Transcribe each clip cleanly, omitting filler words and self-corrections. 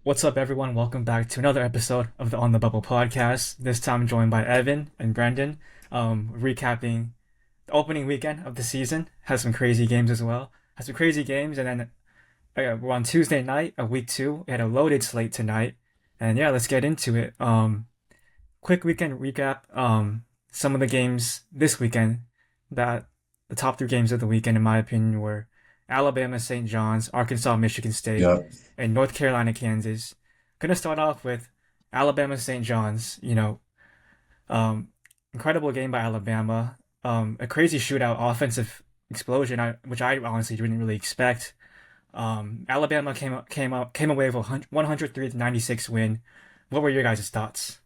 What's up, everyone? Welcome back to another episode of the On the Bubble podcast. This time joined by Evan and Brendan, recapping the opening weekend of the season. Has some crazy games as well. Has some crazy games, and then we're on Tuesday night of week two. We had a loaded slate tonight, and yeah, let's get into it. Quick weekend recap. Some of the games this weekend that the top three games of the weekend, in my opinion, were Alabama, St. John's, Arkansas, Michigan State, Yep. and North Carolina, Kansas. Gonna start off with Alabama, St. John's. Um, incredible game by Alabama. A crazy shootout, offensive explosion, which I honestly didn't really expect. Alabama came away with a 103-96 win. What were your guys' thoughts?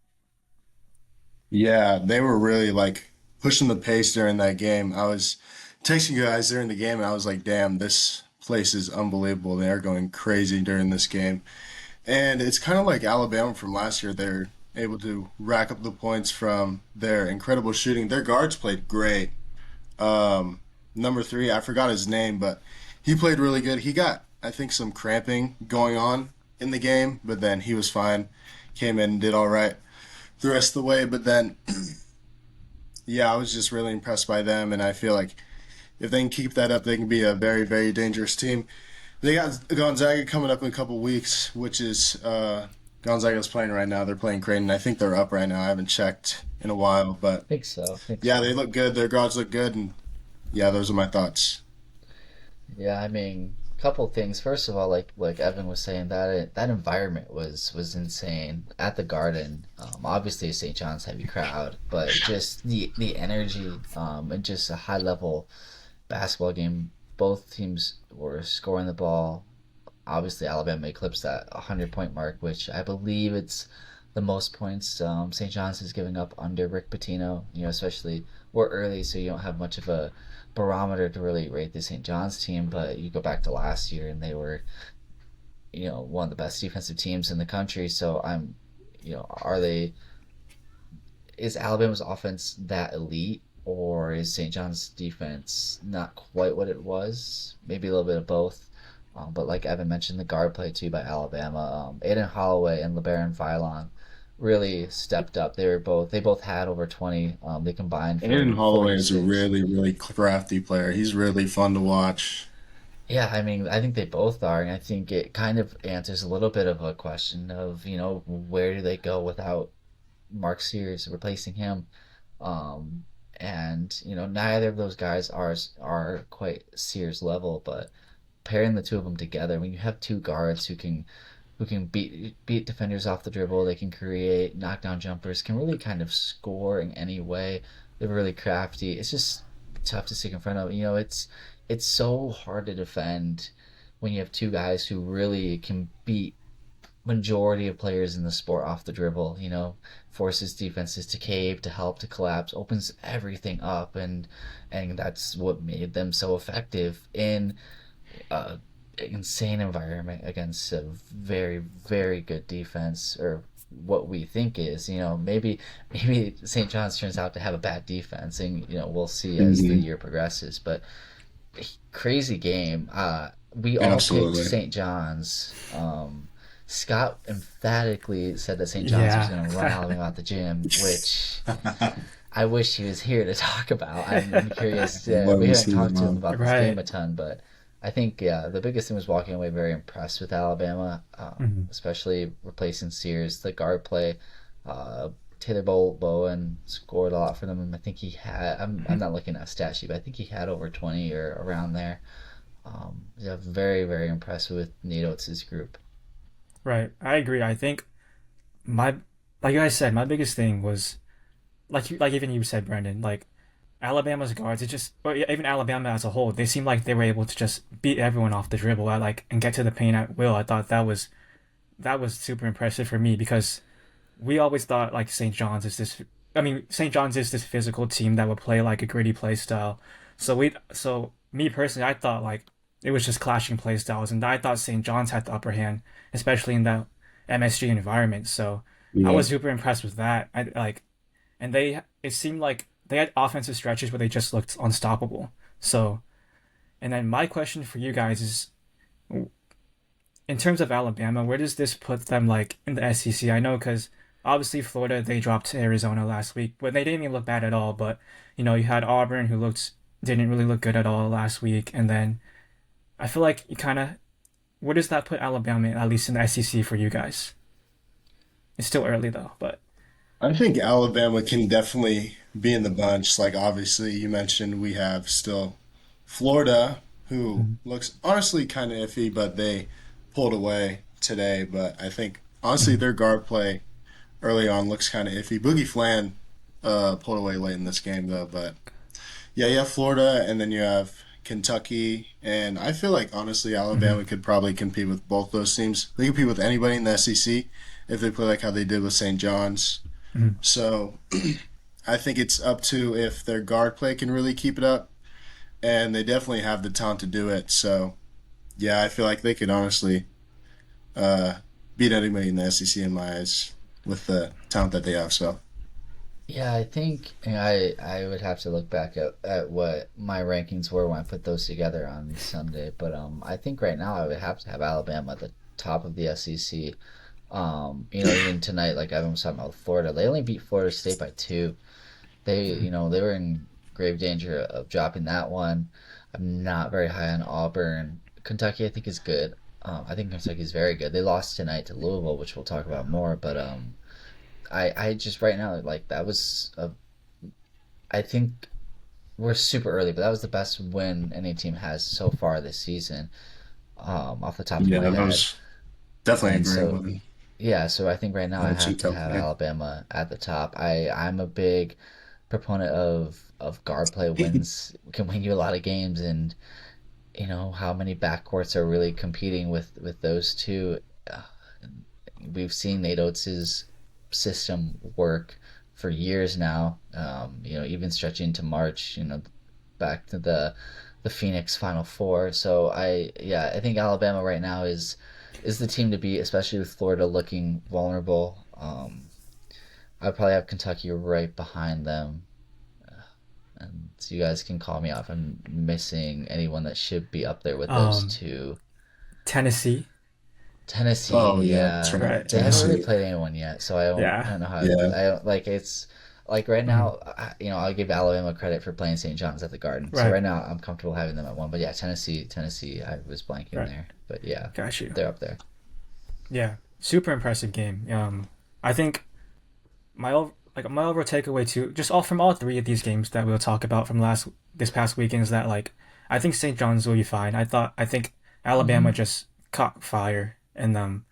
Yeah, they were really like pushing the pace during that game. I was texting you guys during the game and I was like, damn, this place is unbelievable. They are going crazy during this game. And it's kind of like Alabama from last year. They're able to rack up the points from their incredible shooting. Their guards played great. Number three, I forgot his name, but he played really good. He got, I think, some cramping going on in the game, but then he was fine. Came in and did all right the rest of the way. But then, yeah, I was just really impressed by them, and I feel like if they can keep that up, they can be a very, very dangerous team. They got Gonzaga coming up in a couple weeks, which is Gonzaga's playing right now. They're playing Creighton. I think they're up right now. I haven't checked in a while, but Think so. Think yeah, they so. look good. Their guards look good, and yeah, those are my thoughts. Yeah, I mean, couple things. First of all, like Evan was saying, that environment was insane at the Garden. Obviously, a St. John's heavy crowd, but just the energy, and just a high level basketball game. Both teams were scoring the ball. Obviously, Alabama eclipsed that 100-point mark, which I believe it's the most points St. John's is giving up under Rick Pitino. Especially we're early, so you don't have much of a barometer to really rate the St. John's team. But you go back to last year, and they were one of the best defensive teams in the country. So are they? Is Alabama's offense that elite? Or is St. John's defense not quite what it was? Maybe a little bit of both. But like Evan mentioned, the guard play too by Alabama. Aiden Holloway and LeBaron Philon really stepped up. They both had over 20. They combined Aiden for Holloway is a 46. really, really crafty player. He's really fun to watch. Yeah, I mean, I think they both are, and I think it kind of answers a little bit of a question of, where do they go without Mark Sears replacing him? Um, and neither of those guys are quite Sears level, but pairing the two of them together, when you have two guards who can beat defenders off the dribble, they can create knockdown jumpers, can really kind of score in any way. They're really crafty. It's just tough to stick in front of. It's so hard to defend when you have two guys who really can beat majority of players in the sport off the dribble. Forces defenses to cave, to help, to collapse, opens everything up, and that's what made them so effective in a insane environment against a very, very good defense, or what we think is. Maybe St. John's turns out to have a bad defense, and we'll see as the Hmm. year progresses. But crazy game. We all picked Absolutely. St. John's. Scott emphatically said that St. John's was Yeah, going to run Alabama out the gym, which I wish he was here to talk about. I'm curious. Love We to haven't see talked them to him on. about this game right. a ton, but I think, yeah, the biggest thing was walking away very impressed with Alabama, Mhm. especially replacing Sears. The guard play, uh, Taylor Bowen scored a lot for them. I think he had, I'm not looking at a stat sheet, but I think he had over 20 or around there. Yeah, very, very impressed with Nate Oates' group. Right. I agree. I think my like you guys said, my biggest thing was like even you said, Brendan, like Alabama's guards, it just or even Alabama as a whole, they seemed like they were able to just beat everyone off the dribble and get to the paint at will. I thought that was super impressive for me because we always thought like St. John's is this I mean, St. John's is this physical team that would play like a gritty play style. So me personally, I thought like it was just clashing play styles and I thought St. John's had the upper hand, especially in that MSG environment. So I Yeah. was super impressed with that. I like and it seemed like they had offensive stretches where they just looked unstoppable. So, and then my question for you guys is in terms of Alabama, where does this put them like in the SEC? I know because obviously Florida they dropped to Arizona last week, but they didn't even look bad at all. But you had Auburn who looked didn't really look good at all last week, and then I feel like you kind of where does that put Alabama at least in the SEC for you guys? It's still early though, but I think Alabama can definitely be in the bunch. Like, obviously, you mentioned we have still Florida, who Mhm. looks honestly kind of iffy, but they pulled away today. But I think, honestly, Mhm. their guard play early on looks kind of iffy. Boogie Flan pulled away late in this game, though. But yeah, you have Florida, and then you have Kentucky. And I feel like, honestly, Mhm. Alabama could probably compete with both those teams. They compete with anybody in the SEC if they play like how they did with St. John's. Mhm. So I think it's up to if their guard play can really keep it up, and they definitely have the talent to do it. So yeah, I feel like they could honestly uh, beat anybody in the SEC in my eyes with the talent that they have. So Yeah, I think I would have to look back at what my rankings were when I put those together on Sunday, but I think right now I would have to have Alabama at the top of the SEC. Even tonight, like I was talking about Florida, they only beat Florida State by two. They were in grave danger of dropping that one. I'm not very high on Auburn. Kentucky, I think is good. I think Kentucky is very good. They lost tonight to Louisville, which we'll talk about more, but I just right now like that was I think we're super early, but that was the best win any team has so far this season, off the top of yeah, my that head. was definitely a And great so, one. yeah, so I think right now I Cheat have to code have game. Alabama at the top. I'm a big proponent of guard play wins can win you a lot of games, and how many backcourts are really competing with those two. Uh, we've seen Nate Oates' system work for years now. Even stretching to March. Back to the Phoenix Final Four. So I think Alabama right now is the team to beat, especially with Florida looking vulnerable. I'd probably have Kentucky right behind them. And so you guys can call me out if I'm missing anyone that should be up there with those um, two. Tennessee, Oh Tennessee, yeah, that's yeah, right, right? they haven't really Tennessee. played anyone yet, so I Yeah. don't know how Yeah, I don't like it's like right Mhm. now. I'll give Alabama credit for playing St. John's at the Garden, so Right. right now I'm comfortable having them at one. But yeah, Tennessee, I was blanking Right. there, but yeah, Got you. they're up there. Yeah. Super impressive game. I think my overall takeaway too, just all from all three of these games that we'll talk about from last this past weekend is that like I think St. John's will be fine. I think Alabama Hmm. just caught fire in them,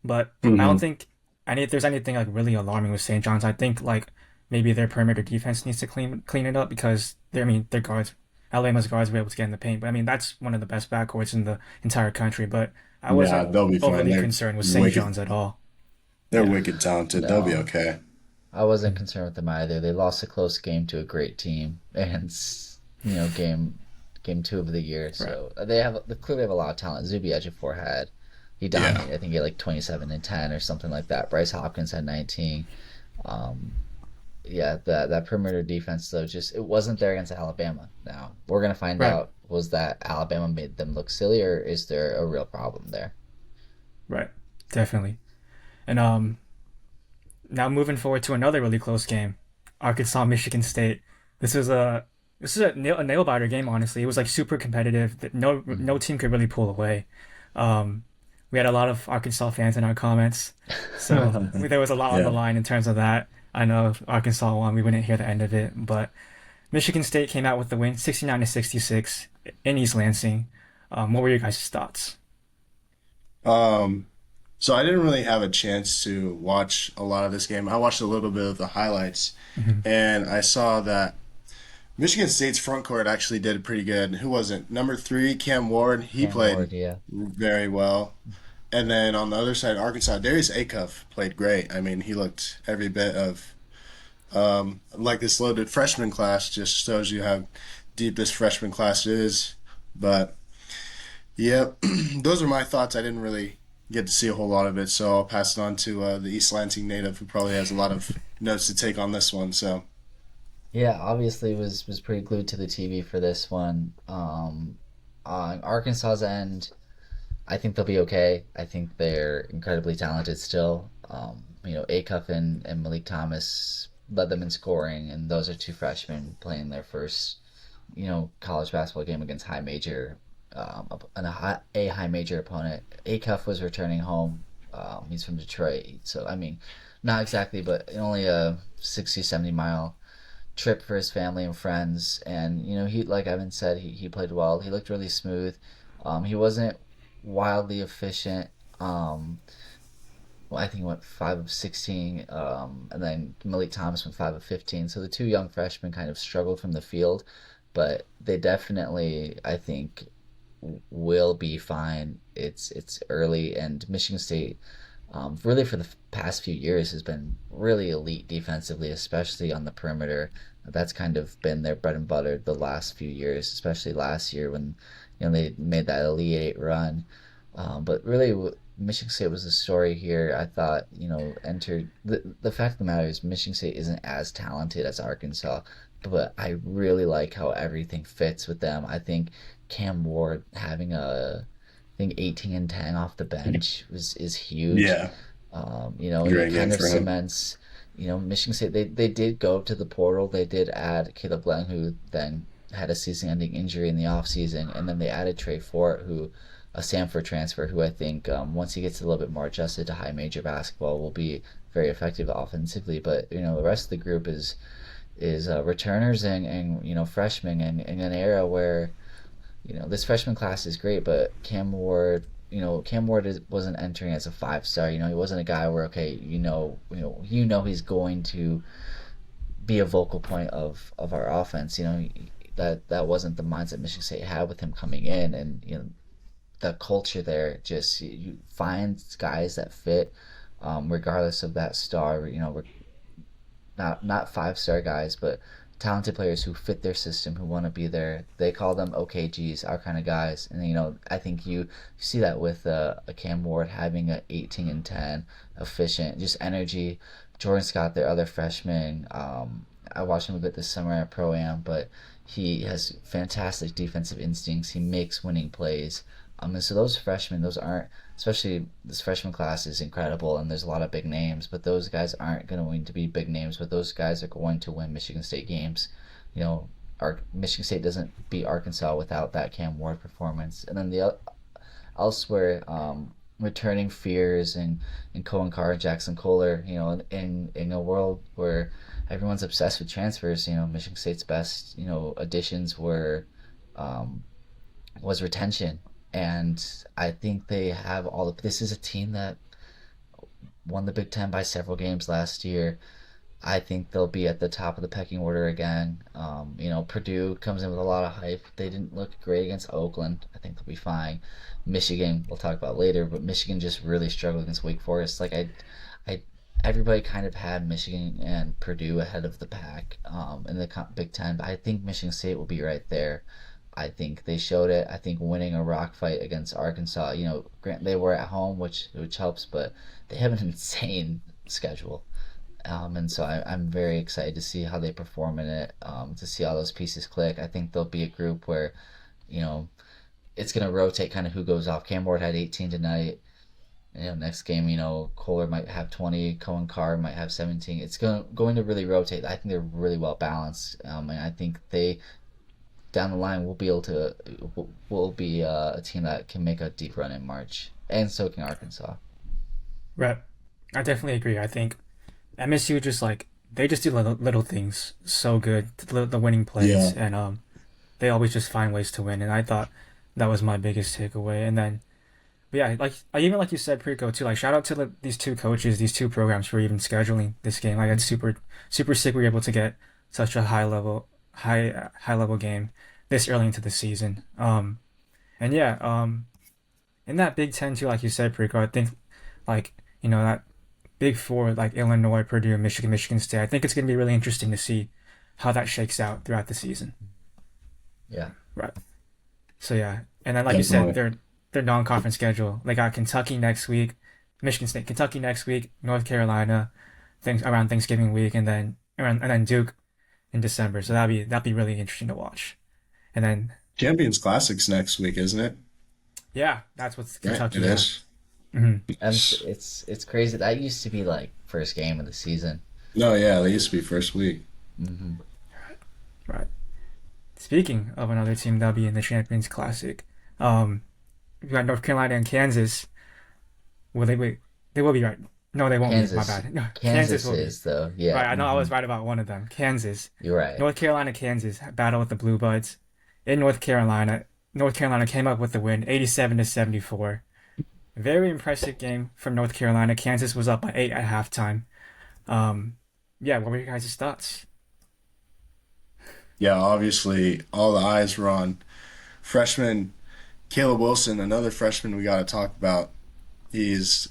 but I don't hmm think there's anything like really alarming with St. John's. I think like maybe their perimeter defense needs to clean it up because their guards Alabama's guards were able to get in the paint. But I mean that's one of the best backcourts in the entire country. But I yeah, wasn't they'll be fine. overly They're concerned with St. wicked. John's at all. They're Yeah. wicked talented. They'll be No, okay. I wasn't Mhm. concerned with them either. They lost a close game to a great team, and game two of the year. Right. So they clearly have a lot of talent. Zuby Ejiofor had he Yeah. dominated. I think he had like 27 and 10 or something like that. Bryce Hopkins had 19. Um, yeah, that perimeter defense though just it wasn't there against Alabama. Now we're gonna find Right. out was that Alabama made them look silly or is there a real problem there? Right. Definitely. And now moving forward to another really close game, Arkansas Michigan State. This is a a nail biter game. Honestly, it was like super competitive. That no Mhm. team could really pull away. Um, we had a lot of Arkansas fans in our comments, so there was a lot on the Yeah. line in terms of that. I know if Arkansas won, we wouldn't hear the end of it, but Michigan State came out with the win, 69 to 66 in East Lansing. What were your guys' thoughts? Um, so I didn't really have a chance to watch a lot of this game. I watched a little bit of the highlights, Mhm. and I saw that Michigan State's front court actually did pretty good. Who was it? Number three, Cam Ward. He Cam played Ward, yeah. very well. And then on the other side, Arkansas, Darius Acuff played great. I mean, he looked every bit of like this loaded freshman class. Just shows you how deep this freshman class is. But yeah, those are my thoughts. I didn't really get to see a whole lot of it, so I'll pass it on to the East Lansing native, who probably has a lot of notes to take on this one. So Yeah, obviously was pretty glued to the TV for this one. On Arkansas's end, I think they'll be okay. I think they're incredibly talented still. Acuff and Malik Thomas led them in scoring, and those are two freshmen playing their first, college basketball game against high major, a high major opponent. Acuff was returning home. He's from Detroit, so I mean, not exactly, but only a 60, 70 mile trip for his family and friends. And he, like Evan said, he played well. He looked really smooth. He wasn't wildly efficient. Well, I think he went 5 of 16, and then Malik Thomas went 5 of 15. So the two young freshmen kind of struggled from the field, but they definitely, I think, will be fine. It's early, and Michigan State, really for the past few years, has been really elite defensively, especially on the perimeter. That's kind of been their bread and butter the last few years, especially last year when they made that Elite Eight run. But really, Michigan State was the story here. I thought, entered the fact of the matter is Michigan State isn't as talented as Arkansas, but I really like how everything fits with them. I think Cam Ward having I think 18 and 10 off the bench is huge. Yeah, It great game kind of for him. cements, Michigan State. They did go to the portal. They did add Caleb Lang, who then had a season-ending injury in the offseason, and then they added Trey Fort, who a Stanford transfer, who I think once he gets a little bit more adjusted to high major basketball, will be very effective offensively. But the rest of the group is returners and freshmen, and in an era where this freshman class is great, but Cam Ward wasn't entering as a 5 star. He wasn't a guy where okay, he's going to be a vocal point of our offense. That wasn't the mindset Michigan State had with him coming in, and the culture there just you find guys that fit, regardless of that star. Not 5 star guys, but talented players who fit their system, who want to be there. They call them OKGs, our kind of guys. And I think you see that with a Cam Ward having a 18 and 10, efficient, just energy. Jordan Scott, their other freshman, I watched him a bit this summer at Pro Am, but he has fantastic defensive instincts. He makes winning plays. And so those freshmen, those aren't, especially this freshman class is incredible, and there's a lot of big names, but those guys aren't going to be big names, but those guys are going to win Michigan State games. Michigan State doesn't beat Arkansas without that Cam Ward performance. And then the elsewhere, returning Fears and Cohen Carr and Jackson Kohler, in a world where everyone's obsessed with transfers, Michigan State's best, additions was retention. And I think they have all of this is a team that won the Big Ten by several games last year. I think they'll be at the top of the pecking order again. Purdue comes in with a lot of hype. They didn't look great against Oakland. I think they'll be fine. Michigan, we'll talk about later, but Michigan just really struggled against Wake Forest. I, everybody kind of had Michigan and Purdue ahead of the pack, in the Big Ten, but I think Michigan State will be right there. I think they showed it. I think winning a rock fight against Arkansas, grant they were at home, which helps, but they have an insane schedule. And so I'm very excited to see how they perform in it, to see all those pieces click. I think there'll be a group where, you know, it's going to rotate kind of who goes off. Cam Ward had 18 tonight. Next game, Kohler might have 20, Cohen Carr might have 17. It's going to really rotate. I think they're really well balanced, and I think they down the line will be a team that can make a deep run in March, and so can Arkansas. Right. I definitely agree. I think MSU just they just do little things so good, the winning Yeah. plays, and they always just find ways to win. And I thought that was my biggest takeaway. And then, but yeah, even like you said, Preco too. Shout out to these two coaches, these two programs for even scheduling this game. It's super sick we were able to get such a high level game this early into the season. And yeah, in that Big Ten too, like you said, Preco. I think that Big Four, Illinois, Purdue, Michigan, Michigan State. I think it's going to be really interesting to see how that shakes out throughout the season. Yeah. Right. So yeah, and then like you said, Definitely. their non-conference schedule. They got Kentucky next week, Michigan State, Kentucky next week, North Carolina, things around Thanksgiving week, and then Duke in December. So that'd be really interesting to watch. And then Champions Classics next week, isn't it? Yeah, that's what's Right, Kentucky. it Yeah. is. Hmm. And it's crazy. That used to be like first game of the season. No, yeah, they used to be first week. Hmm. Right. Speaking of another team that'll be in the Champions Classic, we got North Carolina and Kansas. Will they wait? They will be right. No, they won't be. My Kansas, bad. No, Kansas Kansas will be. is though. Yeah, Right. I know I hmm. was right about one of them. Kansas. You're right. North Carolina, Kansas battle with the Blue Buds in North Carolina. North Carolina came up with the win, 87 to 74. Very impressive game from North Carolina. Kansas was up by 8 at halftime. Um, yeah, what were your guys' thoughts? Yeah, obviously, all the eyes were on freshman Caleb Wilson, another freshman we got to talk about. He's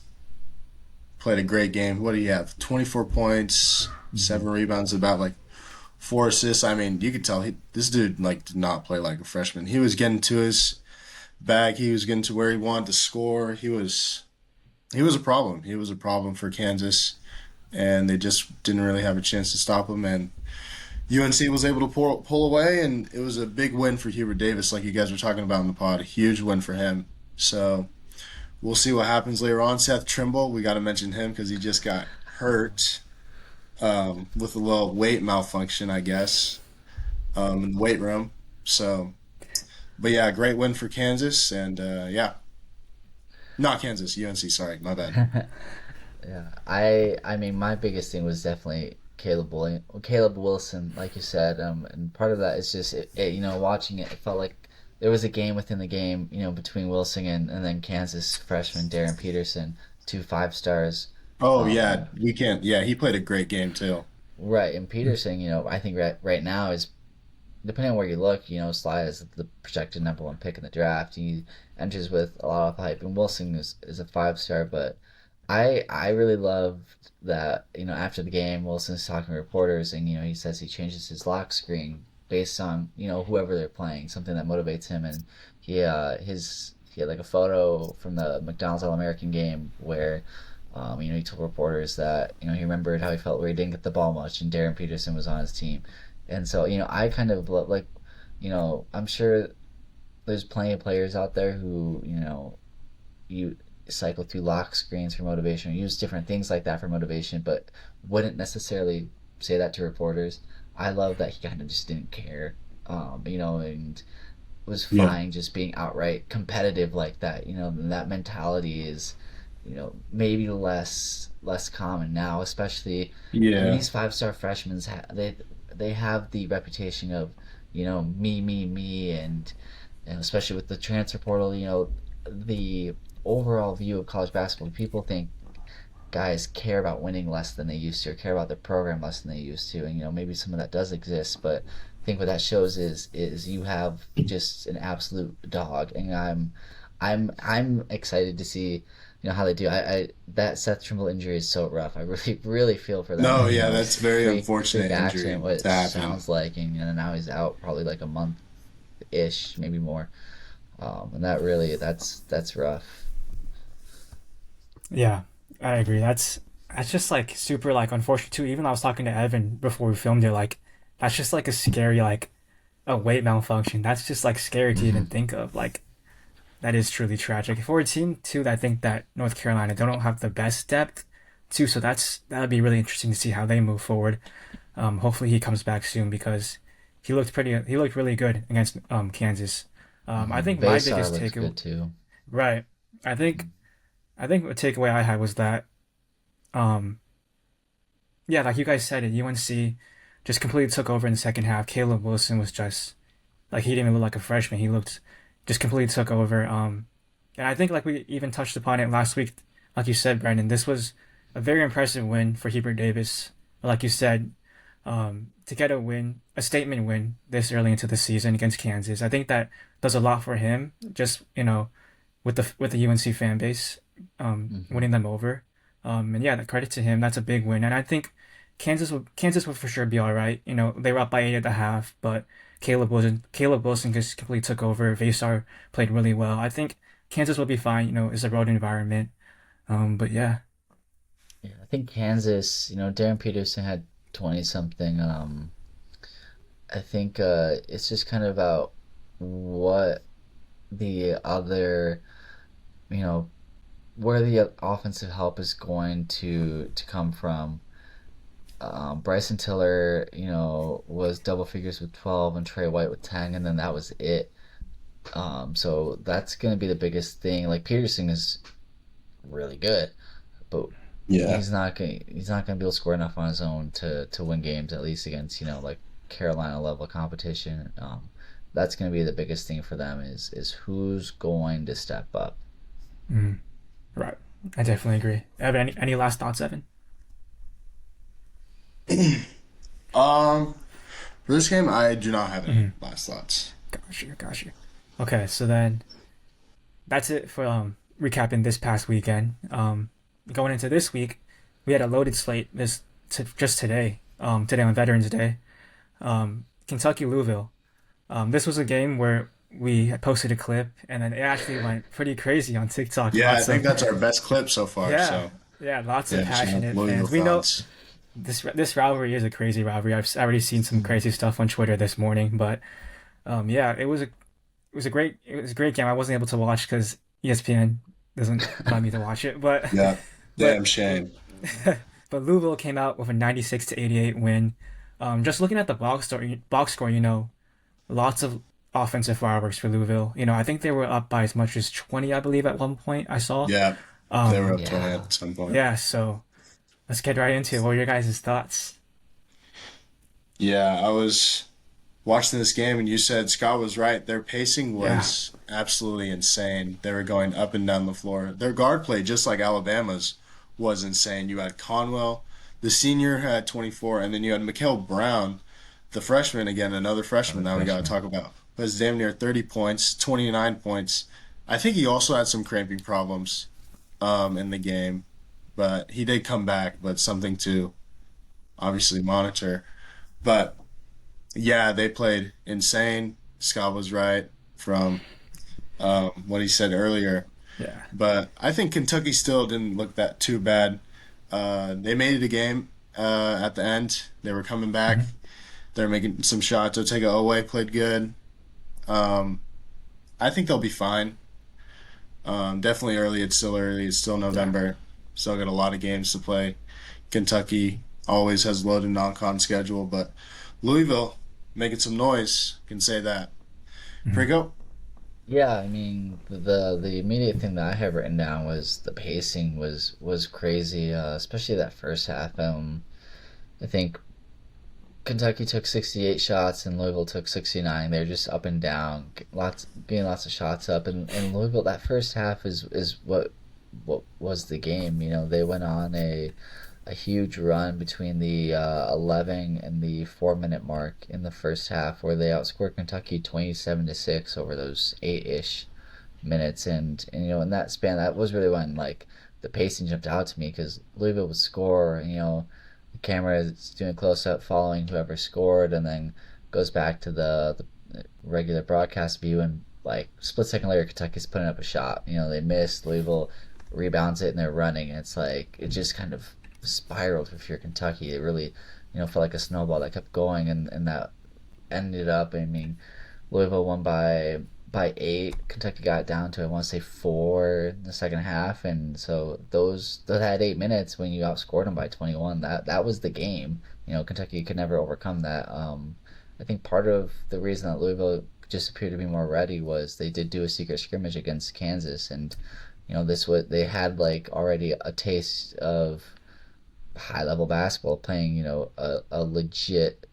played a great game. What do you have? 24 points, Hmm. 7 rebounds, about like 4 assists. I mean, you could tell this dude like did not play like a freshman. He was getting to his bag. He was getting to where he wanted to score. He was a problem. He was a problem for Kansas, and they just didn't really have a chance to stop him. And UNC was able to pull away, and it was a big win for Hubert Davis, like you guys were talking about in the pod. A huge win for him. So we'll see what happens later on. Seth Trimble, we got to mention him because he just got hurt with a little weight malfunction, I guess, in the weight room. So, but yeah, great win for Kansas, and yeah, not Kansas, UNC. Sorry, my bad. Yeah, I mean, my biggest thing was definitely Caleb Wilson, like you said, and part of that is just watching it, it felt like there was a game within the game, between Wilson and then Kansas freshman Darren Peterson, two 5 stars. Oh yeah, Um, we can't. Yeah, he played a great game too. right, and Peterson, I think right now is, depending on where you look, Sly is the projected #1 pick in the draft. He enters with a lot of hype, and Wilson is a 5 star. But I really loved that, after the game, Wilson's talking to reporters, and he says he changes his lock screen based on whoever they're playing, something that motivates him. And he had like a photo from the McDonald's All American game where. He told reporters that he remembered how he felt where he didn't get the ball much, and Darren Peterson was on his team, and so I kind of like, I'm sure there's plenty of players out there who you cycle through lock screens for motivation or use different things like that for motivation, but wouldn't necessarily say that to reporters. I love that he kind of just didn't care, and was Yeah. fine just being outright competitive like that. And that mentality is, maybe less common now, especially. Yeah. These 5 star freshmen they have the reputation of, me, and especially with the transfer portal, the overall view of college basketball, people think guys care about winning less than they used to, or care about their program less than they used to, and maybe some of that does exist, but I think what that shows is you have just an absolute dog, and I'm excited to see how they do. I That Seth Trimble injury is so rough. I really really feel for that No, man. yeah, that's very Freak unfortunate accident, injury what it to happen. sounds like, and now he's out probably like a month ish, maybe more. And that's rough. Yeah, I agree. That's just like super like unfortunate too. Even I was talking to Evan before we filmed it, like that's just like a scary like a weight malfunction. That's just like scary to even Hmm. think of. Like that is truly tragic. For a team too, I think that North Carolina they don't have the best depth too, so that'd be really interesting to see how they move forward. Hopefully he comes back soon because he looked really good against Kansas. I think my Vaysar biggest looks takeaway, good too. right? I think I think the takeaway I had was that um yeah, like you guys said it, UNC just completely took over in the second half. Caleb Wilson was just like he didn't even look like a freshman. He looked just completely took over. And I think like we even touched upon it last week, like you said, Brandon, this was a very impressive win for Hubert Davis. Like you said, to get a win, a statement win this early into the season against Kansas, I think that does a lot for him. Just with the UNC fan base, Hmm. winning them over. And yeah, the credit to him. That's a big win. And I think Kansas would for sure be all right. They were up by 8 at the half, but Caleb Wilson just completely took over. Vasar played really well. I think Kansas will be fine. It's a road environment. But yeah, Yeah, I think Kansas. Darren Peterson had 20 something. I think it's just kind of about what the other you know, where the offensive help is going to come from. Bryson Tiller, was double figures with 12 and Trey White with 10, and then that was it. So that's going to be the biggest thing. Like Peterson is really good, but Yeah. he's not going to be able to score enough on his own to win games, at least against like Carolina level competition. That's going to be the biggest thing for them is who's going to step up. Mm, right. I definitely agree. Evan, any last thoughts, Evan? Um, for this game, I do not have any Mm-hmm. last thoughts. Got you. Okay, so then that's it for recapping this past weekend. Going into this week, we had a loaded slate just today. Today on Veterans Day. Kentucky Louisville. This was a game where we had posted a clip, and then it actually went pretty crazy on TikTok. Yeah, I Lots think of that's our best clip so far. yeah, So yeah, lots of yeah, shout out passionate Louisville fans. We know fans. this rivalry is a crazy rivalry. I've already seen some crazy stuff on Twitter this morning, but yeah, it was a great game. I wasn't able to watch because ESPN doesn't allow me to watch it, but Yeah, but damn shame. but Louisville came out with a 96-88 win. Just looking at the box score, lots of offensive fireworks for Louisville. I think they were up by as much as 20, I believe, at one point I saw. Yeah, they were Um, up 20 Yeah. at some point. yeah, so let's get right into it. What are your guys' thoughts? Yeah, I was watching this game and you said Scott was right. Their pacing Yeah, was absolutely insane. They were going up and down the floor. Their guard play, just like Alabama's, was insane. You had Conwell, the senior had 24, and then you had Mikael Brown, the freshman, again, another freshman Another that we got to freshman. talk about. Was damn near 30 points, 29 points. I think he also had some cramping problems in the game, but he did come back, but something to obviously monitor. But yeah, they played insane. Scott was right from what he said earlier. yeah. But I think Kentucky still didn't look that too bad. They made it a game at the end. They were coming back. Mhm. They're making some shots. Otega Owe played good. Um, I think they'll be fine. Definitely early. It's still early. It's still Yeah. November. Still got a lot of games to play. Kentucky always has loaded non-con schedule, but Louisville making some noise. Can say that. Mhm. Prigo? Yeah, I mean the immediate thing that I have written down was the pacing was crazy, especially that first half. I think Kentucky took 68 shots and Louisville took 69. They're just up and down, getting lots of shots up. And Louisville, that first half is what was the game. They went on a huge run between the 11 and the 4 minute mark in the first half, where they outscored Kentucky 27-6 over those 8-ish minutes. And in that span, that was really when like the pacing jumped out to me because Louisville would score. The camera is doing close up, following whoever scored, and then goes back to the regular broadcast view, and like split second later, Kentucky's putting up a shot. They missed. Louisville rebounds it, and they're running. And it's like it just kind of spiraled if you're Kentucky. It really, felt like a snowball that kept going, and that ended up. I mean, Louisville won by 8. Kentucky got down to I want to say 4 in the second half, and so that 8 minutes when you outscored them by 21, that was the game. Kentucky could never overcome that. I think part of the reason that Louisville just appeared to be more ready was they did do a secret scrimmage against Kansas, and this was they had like already a taste of high level basketball playing a legit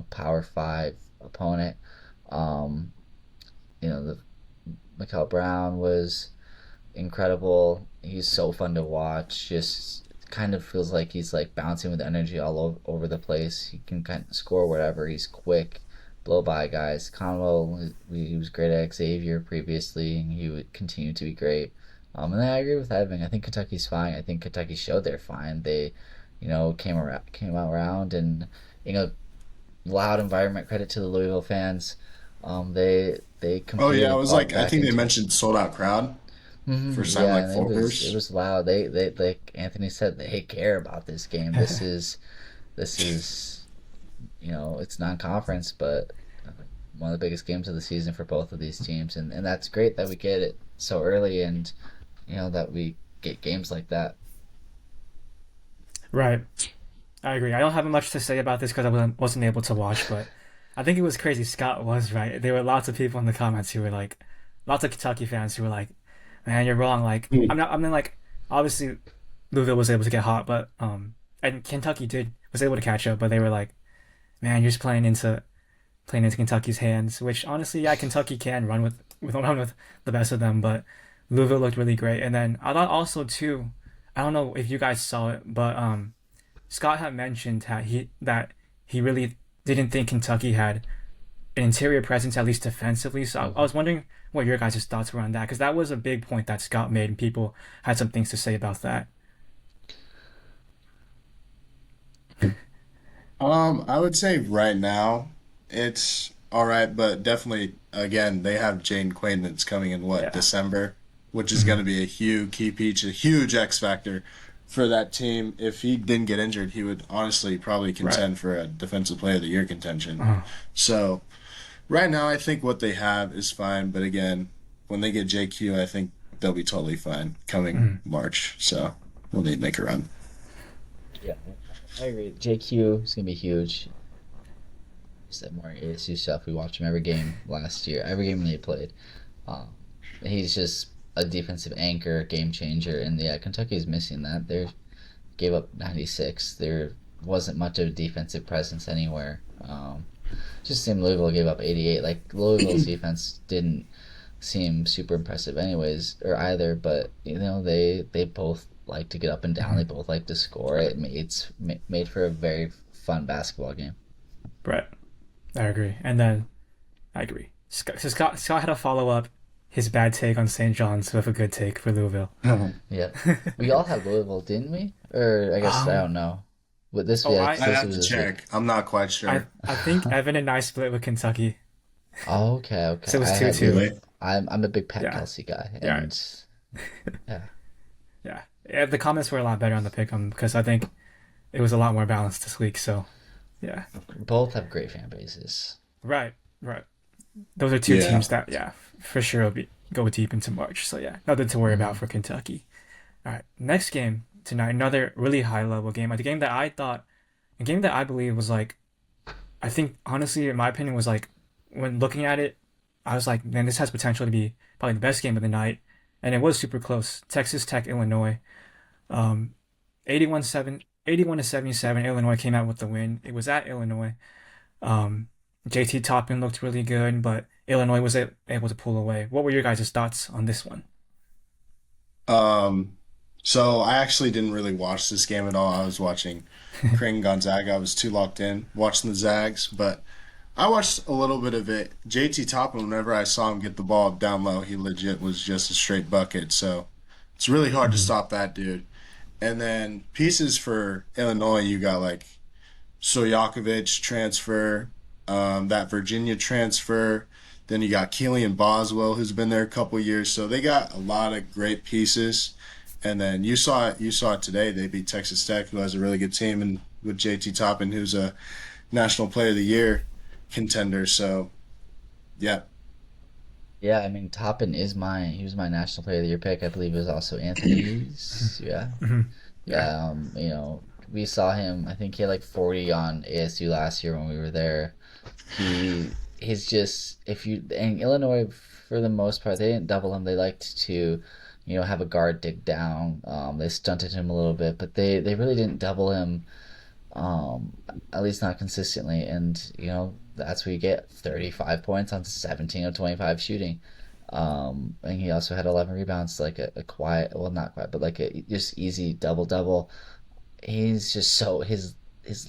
Power 5 opponent. Um, the Mikael Brown was incredible. He's so fun to watch. Just kind of feels like he's like bouncing with energy all over the place. He can kind of score whatever. He's quick, blow by guys. Conwell, he was great at Xavier previously, and he would continue to be great. And then I agree with Evan. I think Kentucky's fine. I think Kentucky showed they're fine. They, came out around, and you know, loud environment. Credit to the Louisville fans. They Oh yeah, I competed, was bought like, I back think they into it. mentioned sold out crowd. First time Yeah, like and four it years. was loud. They like Anthony said, they care about this game. This is it's non-conference, but one of the biggest games of the season for both of these teams, and that's great that we get it so early. And that we get games like that. Right. I agree. I don't have much to say about this because I wasn't able to watch, but I think it was crazy. Scott was right. There were lots of people in the comments who were like, lots of Kentucky fans who were like, "Man, you're wrong." Like, I'm not. I mean, like, obviously, Louisville was able to get hot, but and Kentucky did was able to catch up, but they were like, "Man, you're just playing into Kentucky's hands." Which honestly, yeah, Kentucky can run with the best of them, but Louisville looked really great. And then I thought also too, I don't know if you guys saw it, but Scott had mentioned that he really didn't think Kentucky had an interior presence, at least defensively. So I was wondering what your guys' thoughts were on that, because that was a big point that Scott made, and people had some things to say about that. I would say right now it's all right, but definitely again they have Jane Quaden that's coming in what Yeah. December, which is going Hmm. to be a huge key piece, a huge X factor for that team. If he didn't get injured, he would honestly probably Right. contend for a Defensive Player of the Year contention. Uh, So right now, I think what they have is fine, but again, when they get JQ, I think they'll be totally fine coming mm, March. So we'll need to make a run. Yeah, I agree. JQ is gonna be huge. Said more ASU stuff. We watched him every game last year, every game they played. Um, he's just a defensive anchor, game changer, and yeah, Kentucky's missing that. They gave up 96. There wasn't much of a defensive presence anywhere. Just same Louisville gave up 88. Like Louisville's defense didn't seem super impressive, anyways, or either. But they both like to get up and down. They mm, both like to score. It's made for a very fun basketball game. right. I agree. And then I agree. Scott had to follow up his bad take on St. John's with a good take for Louisville. Yeah, we all had Louisville, didn't we? Or I guess I um. don't know. But this, Oh, yeah, I 'cause I'd this have was to this week. check. I'm not quite I sure. I think Evan and I split with Kentucky, Oh, okay, okay. so it was I two had two. Really? I'm a big Pat Yeah. Kelsey guy, Yeah. and yeah, Yeah. Yeah. The comments were a lot better on the pick because I think it was a lot more balanced this week. So yeah. both have great fan bases. Right. Right. Those are two Yeah. teams that, yeah, for sure will go deep into March. So yeah, nothing to worry about Hmm. for Kentucky. All right, next game tonight, another really high level game. The game that I thought, a game that I believe was like, I think honestly, in my opinion, was like when looking at it, I was like, man, this has potential to be probably the best game of the night, and it was super close. Texas Tech, Illinois, um, 81 to 77. Illinois came out with the win. It was at Illinois. Um, JT Toppin looked really good, but Illinois was able to pull away. What were your guys' thoughts on this one? Um, so I actually didn't really watch this game at all. I was watching Creighton Gonzaga. I was too locked in watching the Zags, but I watched a little bit of it. JT Toppin, whenever I saw him get the ball down low, he legit was just a straight bucket. So it's really hard to Mhm. stop that dude. And then pieces for Illinois, you got like Stojakovic transfer, that Virginia transfer. Then you got Keelan Boswell, who's been there a couple years. So they got a lot of great pieces. And then you saw it today. They beat Texas Tech, who has a really good team, and with JT Toppin, who's a National Player of the Year contender. So yeah, Yeah, I mean Toppin is he was my National Player of the Year pick. I believe it was also Anthony's. Yeah, Mhm. Yeah. yeah. We saw him. I think he had like 40 on ASU last year when we were there. He's just if you in Illinois for the most part they didn't double him. They liked to, have a guard dig down. They stunted him a little bit, but they really didn't double him. Um, at least not consistently, and that's where you get 35 points on 17 of 25 shooting. And he also had 11 rebounds, like a quiet, well not quiet, but like a just easy double double. He's just so his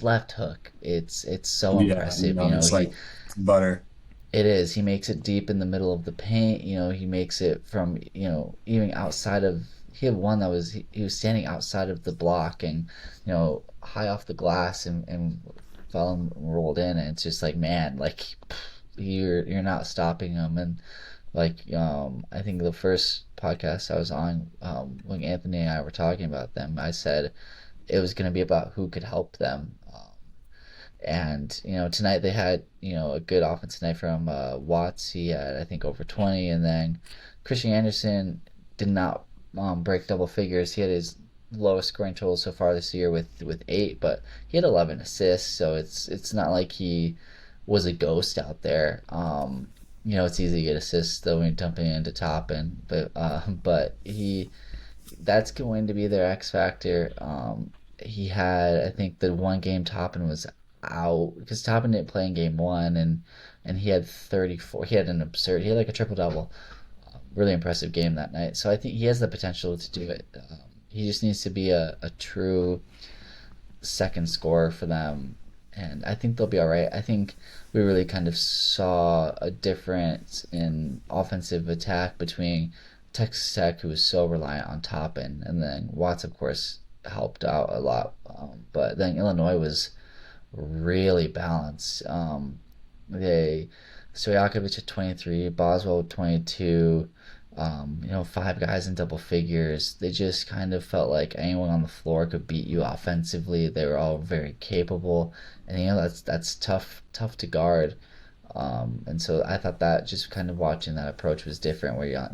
left hook. It's so yeah, impressive. it's like butter. It is. He makes it deep in the middle of the paint. He makes it from, even outside of. He had one that he was standing outside of the block and, high off the glass and fell and rolled in. And it's just like, man, like you're not stopping him. And like, I think the first podcast I was on, when Anthony and I were talking about them, I said it was going to be about who could help them. And tonight they had a good offense night from Watts. He had I think over 20, and then Christian Anderson did not break double figures. He had his lowest scoring total so far this year with 8, but he had 11 assists, so it's not like he was a ghost out there. It's easy to get assists though when you're dumping into top end, but he that's going to be their X factor. He had, I think, the one game Toppin was out because Toppin didn't play in game one, and he had 34. He had an absurd. He had like a triple double. Really impressive game that night. So I think he has the potential to do it. He just needs to be a true second scorer for them, and I think they'll be all right. I think we really kind of saw a difference in offensive attack between Texas Tech, who was so reliant on Toppin, and then Watts, of course, helped out a lot. But then Illinois was really balanced. They Stojakovic at 23, Boswell at 22. Five guys in double figures. They just kind of felt like anyone on the floor could beat you offensively. They were all very capable, and that's tough to guard. And so I thought that just kind of watching that approach was different, where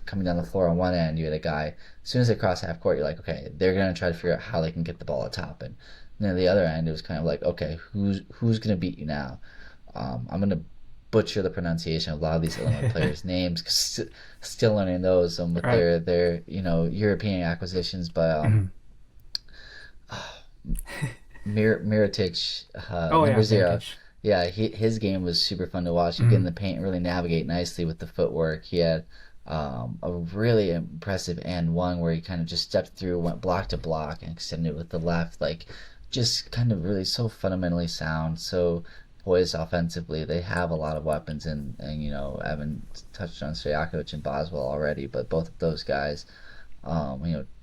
coming down the floor on one end, you had a guy. As soon as they cross half court, you're like, okay, they're gonna try to figure out how they can get the ball at top, and then the other end, it was kind of like, okay, who's gonna beat you now? I'm gonna butcher the pronunciation of a lot of these Illinois players' names because still learning those with Right. their European acquisitions. But Mhm. Mirotic, Oh number yeah, zero, Nurkic. yeah, his game was super fun to watch. He get in Mhm. the paint and really navigate nicely with the footwork. He had a really impressive and one where he kind of just stepped through, went block to block, and extended with the left, like just kind of really so fundamentally sound, so poised offensively. They have a lot of weapons, and I haven't touched on Stojakovic and Boswell already, but both of those guys,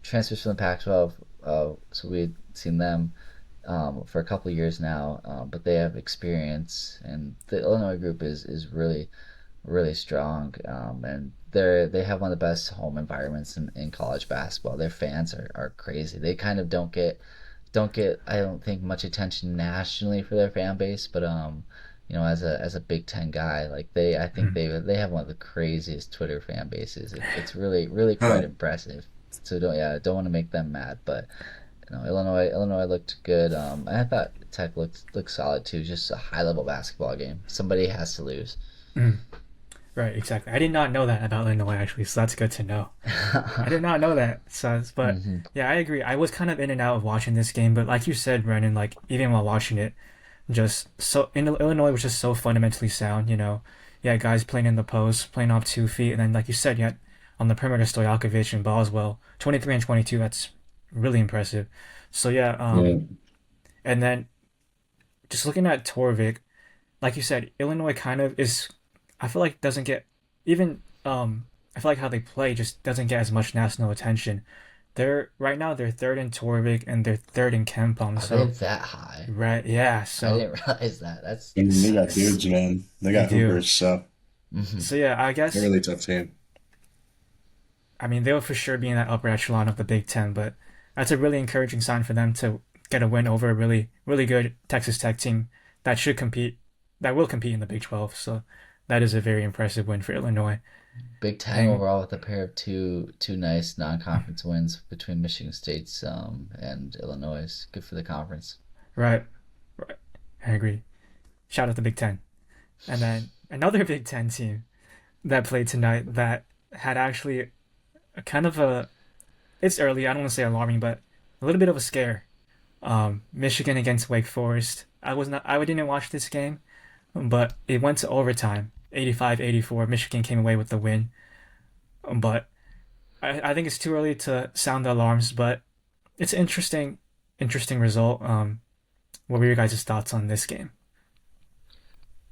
transfers from the Pac-12, so we've seen them for a couple of years now, but they have experience, and the Illinois group is really really strong, and they have one of the best home environments in college basketball. Their fans are crazy. They kind of don't get I don't think much attention nationally for their fan base, but as a Big Ten guy, like I think Mhm. they have one of the craziest Twitter fan bases. It's really really quite Huh. impressive. So don't want to make them mad, but Illinois looked good. And I thought Tech looked solid too. Just a high level basketball game. Somebody has to lose. Mhm. Right, exactly. I did not know that about Illinois actually, so that's good to know. I did not know that. So, but hmm yeah, I agree. I was kind of in and out of watching this game, but like you said, Brennan, like even while watching it, just so Illinois was just so fundamentally sound. Yeah, guys playing in the post, playing off 2 feet, and then like you said, yeah, on the perimeter, Stojakovic and Boswell, 23 and 22. That's really impressive. So yeah, Yeah. and then just looking at Torvik, like you said, Illinois kind of is. I feel like doesn't get even. I feel like how they play just doesn't get as much national attention. They're right now they're third in Torvik and they're third in Kempom. Are they So that high? right, yeah. I So didn't realize that. That's I mean, they got s- dudes, man. They they got do. hoopers, so hmm So yeah, I they're a guess really tough team. I mean they'll for sure be in that upper echelon of the Big Ten, but that's a really encouraging sign for them to get a win over a really really good Texas Tech team that should compete, that will compete in the Big 12. So that is a very impressive win for Illinois. Big Ten And overall with a pair of two nice non-conference wins between Michigan State's and Illinois. Good for the conference. right, right, I agree. Shout out the Big Ten. And then another Big Ten team that played tonight that had actually a kind of a, it's early, I don't want to say alarming, but a little bit of a scare. Michigan against Wake Forest. I didn't watch this game, but it went to overtime. 85-84. Michigan came away with the win. But I think it's too early to sound the alarms, but it's an interesting result. What were your guys' thoughts on this game?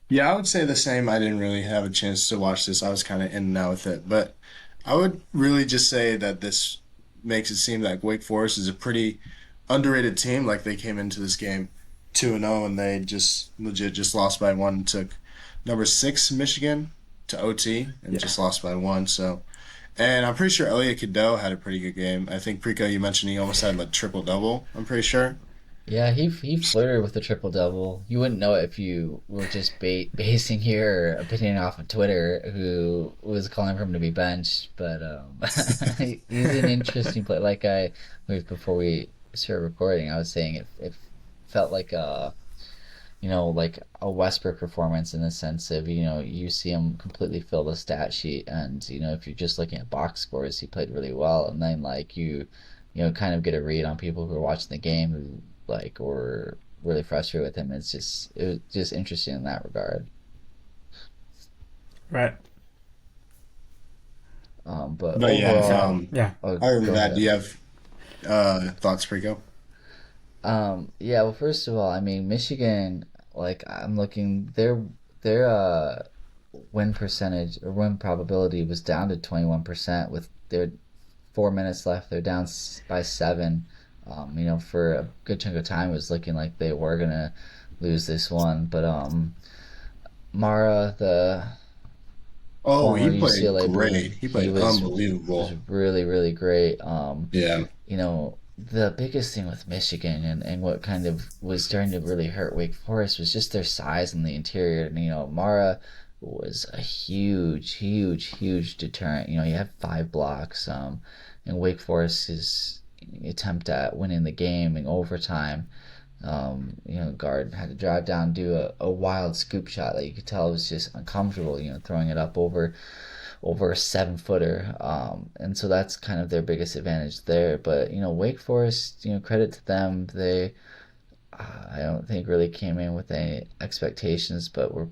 Yeah, I would say the same. I didn't really have a chance to watch this. I was kind of in and out with it. But I would really just say that this makes it seem like Wake Forest is a pretty underrated team. Like they came into this game 2-0 and they just legit just lost by one. Took number six Michigan to OT and Yeah. just lost by one. So, and I'm pretty sure Elliot Cadeau had a pretty good game. I think Prico, you mentioned he almost had like triple double. I'm pretty sure. Yeah, he flirted with the triple double. You wouldn't know it if you were just basing your opinion off of Twitter, who was calling for him to be benched. But he's an interesting player. Before we started recording, I was saying it felt like like a Westbrook performance in the sense of, you see him completely fill the stat sheet, and if you're just looking at box scores, he played really well, and then like kind of get a read on people who are watching the game who like were really frustrated with him. It was just interesting in that regard. Right. But But yeah, So overall, yeah. oh, other than go that, do ahead. you have thoughts, Rico? Yeah, well, first of all, I mean, Michigan, like I'm looking, their win percentage or win probability was down to 21% with their 4 minutes left. They're down by seven. For a good chunk of time, it was looking like they were gonna lose this one. But Mara, the Oh, former he played UCLA Blue, great. He he played was unbelievable. really really great. Yeah. The biggest thing with Michigan and what kind of was starting to really hurt Wake Forest was just their size in the interior. And, Mara was a huge, huge, huge deterrent. You had 5 blocks. And Wake Forest's attempt at winning the game in overtime. Guard had to drive down, do a wild scoop shot that you could tell was just uncomfortable. Throwing it up over a 7 footer. And so that's kind of their biggest advantage there. But, Wake Forest, credit to them. I don't think really came in with any expectations, but were,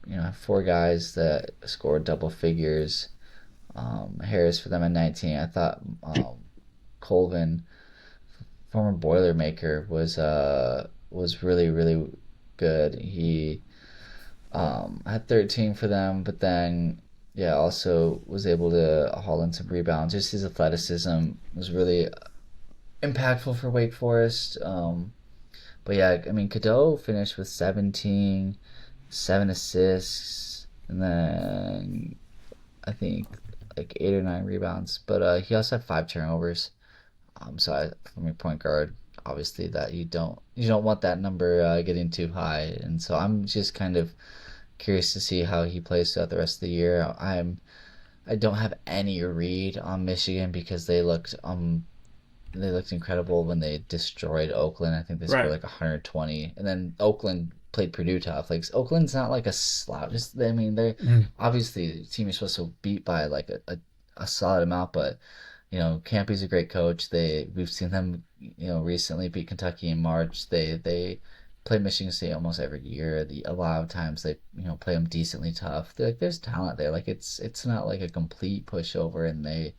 have 4 guys that scored double figures. Harris for them at 19. I thought Colvin, former Boilermaker, was really, really good. He had 13 for them, but then yeah, also was able to haul in some rebounds. Just his athleticism was really impactful for Wake Forest. But yeah, I mean, Cadeau finished with 17, 7 assists, and then I think like 8 or 9 rebounds. But he also had 5 turnovers. From your point guard, obviously that you don't want that number getting too high, and so I'm just kind of curious to see how he plays throughout the rest of the year. I don't have any read on Michigan because they looked incredible when they destroyed Oakland. I think they scored Right. like 120, and then Oakland played Purdue tough. Like Oakland's not like a slouch. I mean, they're Mhm. obviously the team you're supposed to beat by like a solid amount, but Campy's a great coach. We've seen them, recently beat Kentucky in March. They play Michigan State almost every year. A lot of times they play them decently tough. There's talent there. Like it's not like a complete pushover, and they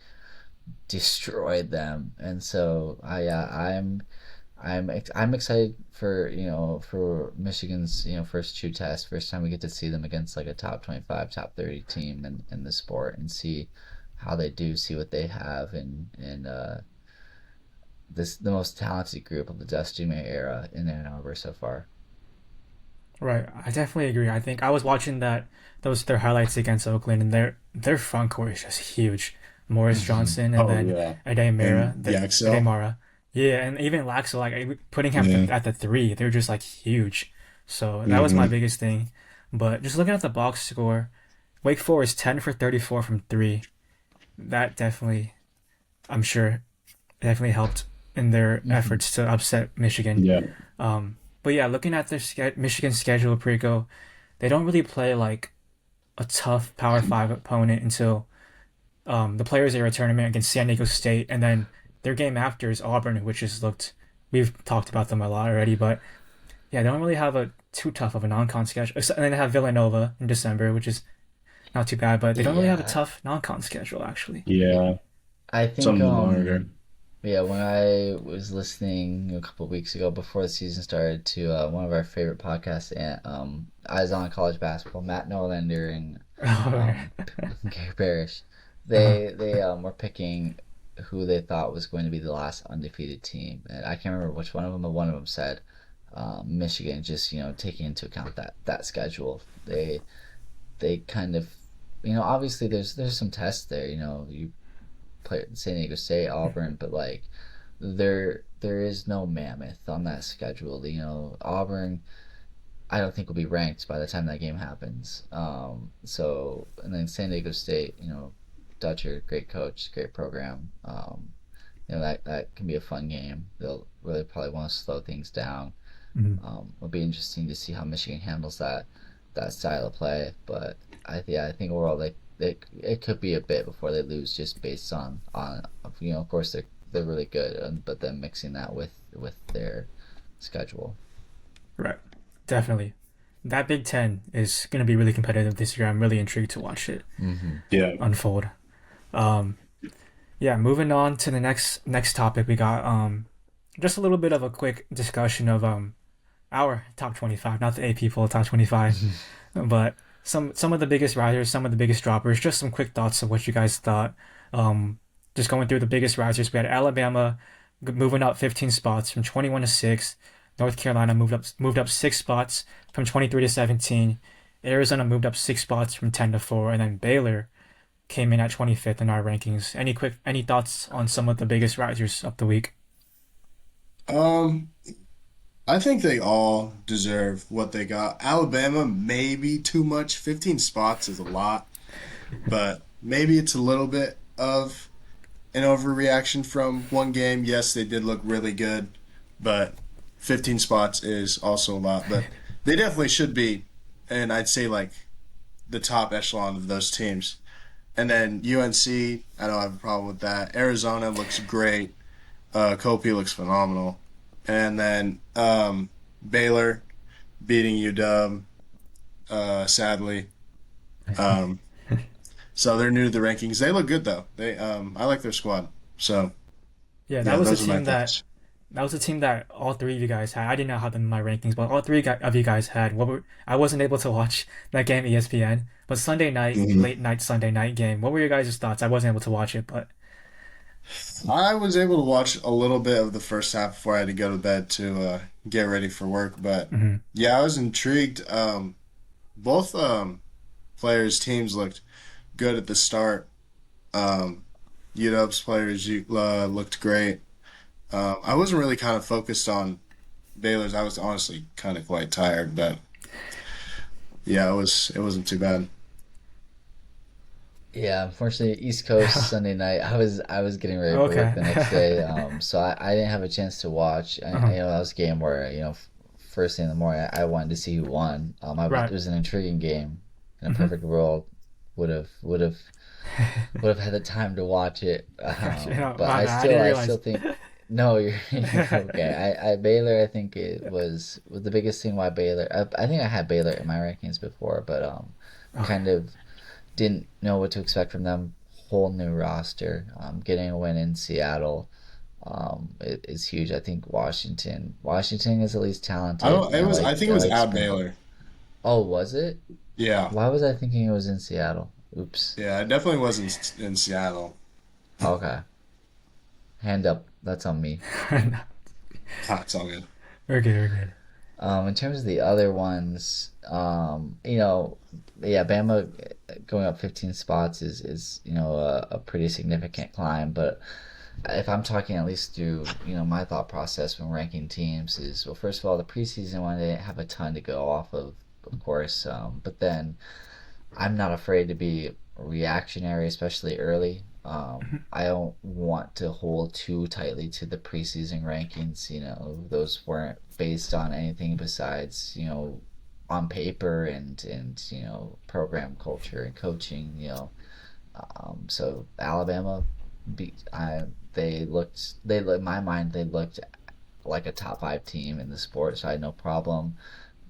destroyed them. And so I'm excited for Michigan's first true test. First time we get to see them against like a top 25, top 30 team in the sport, and see how they do, see what they have, and the most talented group of the Dusty May era in Ann Arbor so far. Right. I definitely agree. I think I was watching those their highlights against Oakland, and their front court is just huge. Morris Hmm. Johnson and Oh then yeah. And Ade Yaxel. Mara. Yeah, and even Laxo, putting him Yeah. at the three, they're just like huge. So that was my Hmm. biggest thing. But just looking at the box score, Wake Forest 10 for 34 from three. That definitely, I'm sure, definitely helped in their Hmm. efforts to upset Michigan. Yeah. But yeah, looking at Michigan schedule, Perico, they don't really play like a tough Power Five opponent until the Players Era tournament against San Diego State, and then their game after is Auburn, which has looked. We've talked about them a lot already, but yeah, they don't really have a too tough of a non-con schedule. And then they have Villanova in December, which is not too bad, but they don't really have a Yeah, tough non-con schedule actually. Yeah. I think Something longer. yeah, when I was listening a couple of weeks ago before the season started to one of our favorite podcasts, and Eyes on College Basketball, Matt Norlander and um, Gary Parrish, Uh-huh. they were picking who they thought was going to be the last undefeated team, and I can't remember which one of them, but one of them said Michigan. Just taking into account that schedule, they kind of obviously there's some tests there. You play at San Diego State, Auburn, but like there is no mammoth on that schedule. Auburn, I don't think will be ranked by the time that game happens. So and then San Diego State, Dutcher, great coach, great program. That can be a fun game. They'll really probably want to slow things down. Mhm. It'll be interesting to see how Michigan handles that style of play. But I think overall it could be a bit before they lose, just based on of course they're really good, but then mixing that with their schedule. Right. Definitely. That Big Ten is going to be really competitive this year. I'm really intrigued to watch it Hmm. Yeah. unfold. Um, yeah, moving on to the next topic, we got just a little bit of a quick discussion of our top 25, not the AP poll top 25, but some of the biggest risers, some of the biggest droppers. Just some quick thoughts of what you guys thought. Um, just going through the biggest risers, we had Alabama moving up 15 spots from 21 to 6. North Carolina moved up 6 spots from 23 to 17. Arizona moved up 6 spots from 10 to 4, and then Baylor came in at 25th in our rankings. Any thoughts on some of the biggest risers of the week? Um, I think they all deserve what they got. Alabama, maybe too much. 15 spots is a lot, but maybe it's a little bit of an overreaction from one game. Yes, they did look really good, but 15 spots is also a lot. But they definitely should be, and I'd say like the top echelon of those teams. And then UNC, I don't have a problem with that. Arizona looks great. Kopi looks phenomenal. And then Baylor beating UW, sadly. Um, so they're new to the rankings. They look good though. I like their squad. So Yeah, yeah, those are my thoughts. that was a team that all three of you guys had. I did not have them in my rankings, but all three of you guys had. I wasn't able to watch that game ESPN, but Sunday night, Mhm. late night Sunday night game. What were your guys' thoughts? I wasn't able to watch it, but I was able to watch a little bit of the first half before I had to go to bed to get ready for work. But mhm. yeah, I was intrigued. Both players' teams looked good at the start. Um, UW's players looked great. I wasn't really kind of focused on Baylor's. I was honestly kind of quite tired, but yeah, it wasn't too bad. Yeah, unfortunately, East Coast Sunday night. I was getting ready for work Okay. the next day, so I didn't have a chance to watch. Uh-huh. That was a game where first thing in the morning, I wanted to see who won. It Right. was an intriguing game. In a Hmm. perfect world, would have would have would have had the time to watch it. But My I bad. I still didn't I realize. still think no, you're okay. I Baylor. I think it was the biggest thing why Baylor. I think I had Baylor in my rankings before, but Okay. kind of didn't know what to expect from them. Whole new roster. Getting a win in Seattle is huge. I think Washington is at least I talented. don't. It was. I think it I was like at Sprinkle. Baylor. Oh, was it? Yeah, Why was I thinking it was in Seattle? Oops. yeah. It definitely was in Seattle. Okay. Hand up. That's on me. Ah, it's all good. We're good. We're good. In terms of the other ones, yeah, Bama going up 15 spots is a pretty significant climb. But if I'm talking at least through my thought process when ranking teams is, well, first of all, the preseason one they didn't have a ton to go off of course. But then I'm not afraid to be reactionary, especially early. I don't want to hold too tightly to the preseason rankings. Those weren't based on anything besides, on paper and program culture and coaching. So Alabama, in my mind, they looked like a top five team in the sport. So I had no problem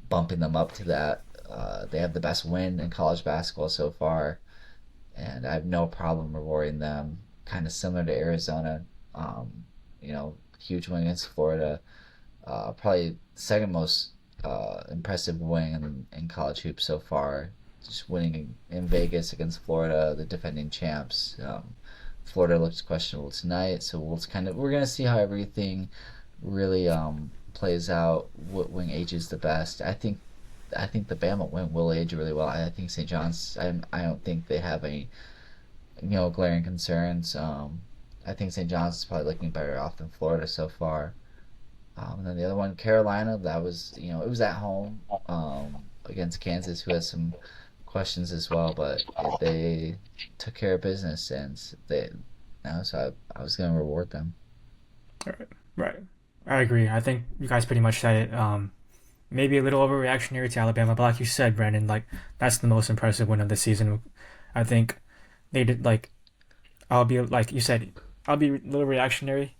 bumping them up to that. They have the best win in college basketball so far, and I have no problem rewarding them. Kind of similar to Arizona, huge win against Florida. Probably second most impressive win in college hoops so far. Just winning in Vegas against Florida, the defending champs. Florida looks questionable tonight, so we're gonna see how everything really plays out. What wing ages the best? I think the Bama win will age really well. I think St. John's. I don't think they have any glaring concerns. I think St. John's is probably looking better off than Florida so far. And then the other one, Carolina, that was, it was at home against Kansas, who has some questions as well, but they took care of business, and so I was going to reward them. Right. Right. I agree. I think you guys pretty much said it. Maybe a little overreactionary to Alabama, but like you said, Brandon, like that's the most impressive win of the season. I think they did like I'll be like you said, I'll be a little reactionary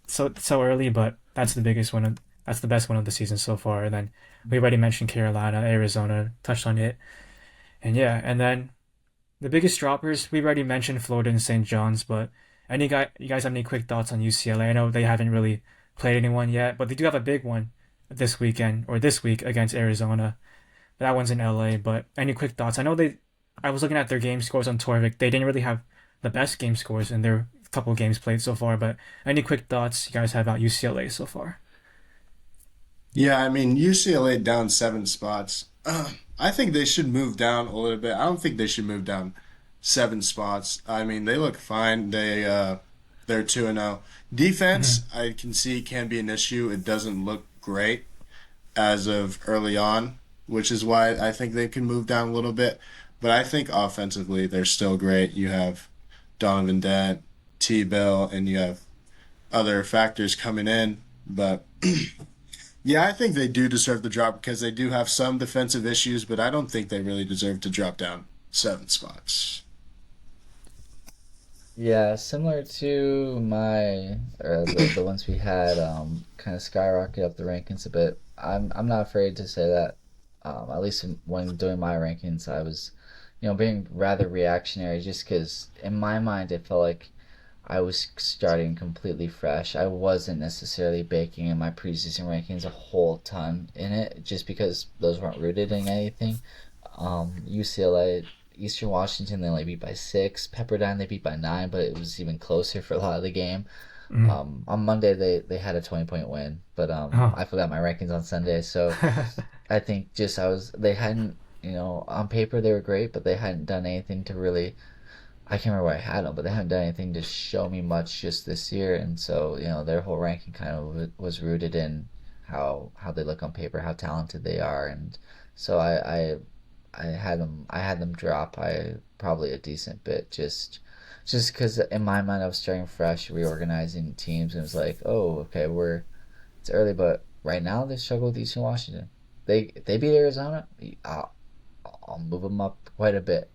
so early, but that's the biggest one. That's the best one of the season so far. And then we already mentioned Carolina, Arizona, touched on it, and yeah, and then the biggest droppers we've already mentioned Florida and St. John's, but you guys have any quick thoughts on UCLA? I know they haven't really played anyone yet, but they do have a big one this weekend or this week against Arizona. That one's in LA. But any quick thoughts? I was looking at their game scores on Torvik. They didn't really have the best game scores in their couple of games played so far. But any quick thoughts you guys have about UCLA so far? Yeah, I mean, UCLA down 7 spots. I think they should move down a little bit. I don't think they should move down 7 spots. I mean, they look fine. They're 2-0. Defense, Hmm. I can see can be an issue. It doesn't look great as of early on, which is why I think they can move down a little bit. But I think offensively, they're still great. You have Donovan Dent, T. Bill, and you have other factors coming in. But yeah, I think they do deserve the drop because they do have some defensive issues, but I don't think they really deserve to drop down 7 spots. Yeah, similar to my or the ones we had, kind of skyrocket up the rankings a bit. I'm not afraid to say that. At least when doing my rankings, I was, being rather reactionary, just because in my mind it felt like I was starting completely fresh. I wasn't necessarily baking in my preseason rankings a whole ton in it, just because those weren't rooted in anything. UCLA, Eastern Washington, they only beat by 6. Pepperdine, they beat by 9, but it was even closer for a lot of the game. Hmm. On Monday, they had a 20-point win, but Oh. I forgot my rankings on Sunday, so I think just they hadn't, on paper they were great, but they hadn't done anything to really. I can't remember where I had them, but they haven't done anything to show me much just this year, and so their whole ranking kind of was rooted in how they look on paper, how talented they are, and so I had them drop I probably a decent bit, just because in my mind I was starting fresh, reorganizing teams, and it was like, oh, okay, it's early, but right now they struggle with Eastern Washington. They beat Arizona. I'll move them up quite a bit.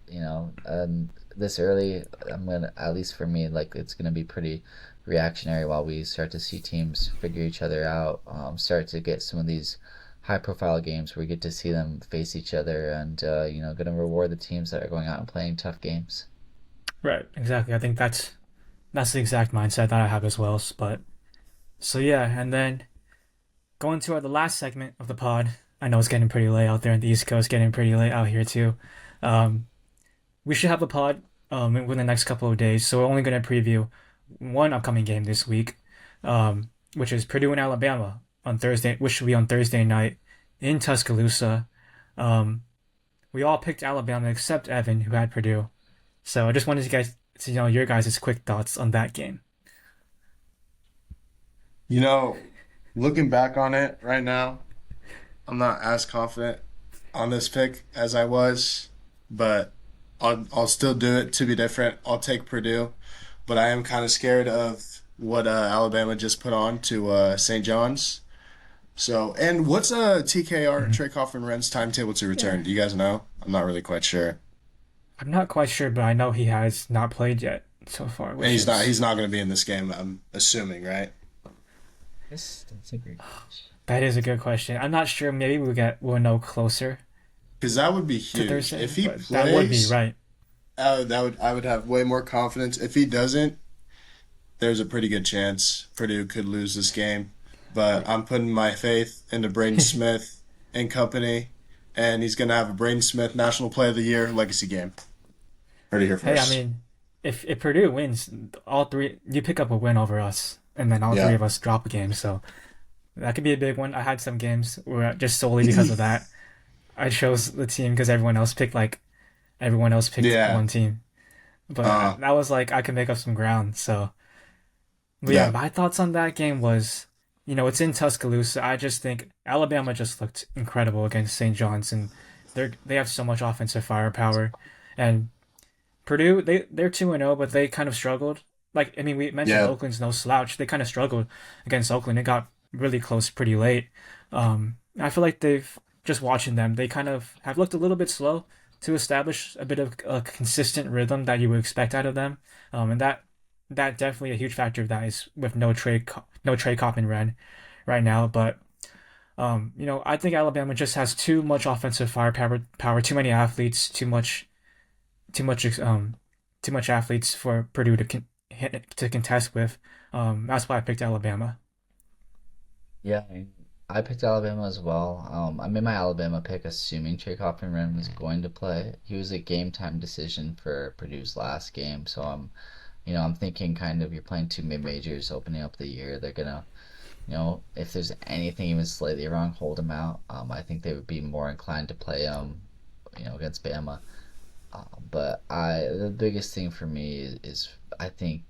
This early, I'm gonna, at least for me, like it's gonna be pretty reactionary while we start to see teams figure each other out. Start to get some of these high-profile games where we get to see them face each other, and gonna reward the teams that are going out and playing tough games. Right. Exactly. I think that's the exact mindset that I have as well. But so yeah, and then going to the last segment of the pod. I know it's getting pretty late out there in the East Coast, getting pretty late out here too. Um, we should have a pod within the next couple of days. So we're only going to preview one upcoming game this week, which is Purdue and Alabama on Thursday, which will be on Thursday night in Tuscaloosa. Um, we all picked Alabama except Evan, who had Purdue. So I just wanted you guys to know your guys' quick thoughts on that game. You know, looking back on it right now, I'm not as confident on this pick as I was, but I'll still do it to be different. I'll take Purdue, but I am kind of scared of what Alabama just put on to St. John's. So, and what's TKR Mhm. Trey Kaufman Ren's timetable to Yeah. return? Do you guys know? I'm not really quite sure. I'm not quite sure, but I know he has not played yet so far, And which he's not is he's not going to be in this game. I'm assuming, right? That's a great question. that is a good question. I'm not sure. Maybe we'll know closer Because that would be to huge. Thursday, If he but that would be plays, right. I would have way more confidence. If he doesn't, there's a pretty good chance Purdue could lose this game. But I'm putting my faith into Braden Smith and company, and he's going to have a Braden Smith National Play of the Year legacy game. Heard it here Hey, I first. mean, if Purdue wins, all three you pick up a win over us, and then all three Yeah. of us drop a game. So that could be a big one. I had some games where just solely because of that, I chose the team because everyone else picked Yeah. one team. But Uh, that was like I could make up some ground. So But yeah, Yeah. my thoughts on that game was, it's in Tuscaloosa. I just think Alabama just looked incredible against St. John's, and they have so much offensive firepower. And Purdue, they're 2-0, but they kind of struggled. Like, I mean, we mentioned Yeah. Oakland's no slouch. They kind of struggled against Oakland. It got really close pretty late. I feel like they've just watching them, they kind of have looked a little bit slow to establish a bit of a consistent rhythm that you would expect out of them. And that definitely a huge factor of that is with no Trey Coppin right now. But I think Alabama just has too much offensive power, too many athletes, too much too much athletes for Purdue to contest with. That's why I picked Alabama. Yeah, I picked Alabama as well. I made my Alabama pick assuming Trey Coffin was going to play. He was a game time decision for Purdue's last game, so I'm thinking kind of you're playing two mid majors opening up the year. They're gonna, if there's anything even slightly wrong, hold him out. I think they would be more inclined to play him, against Bama. But the biggest thing for me is I think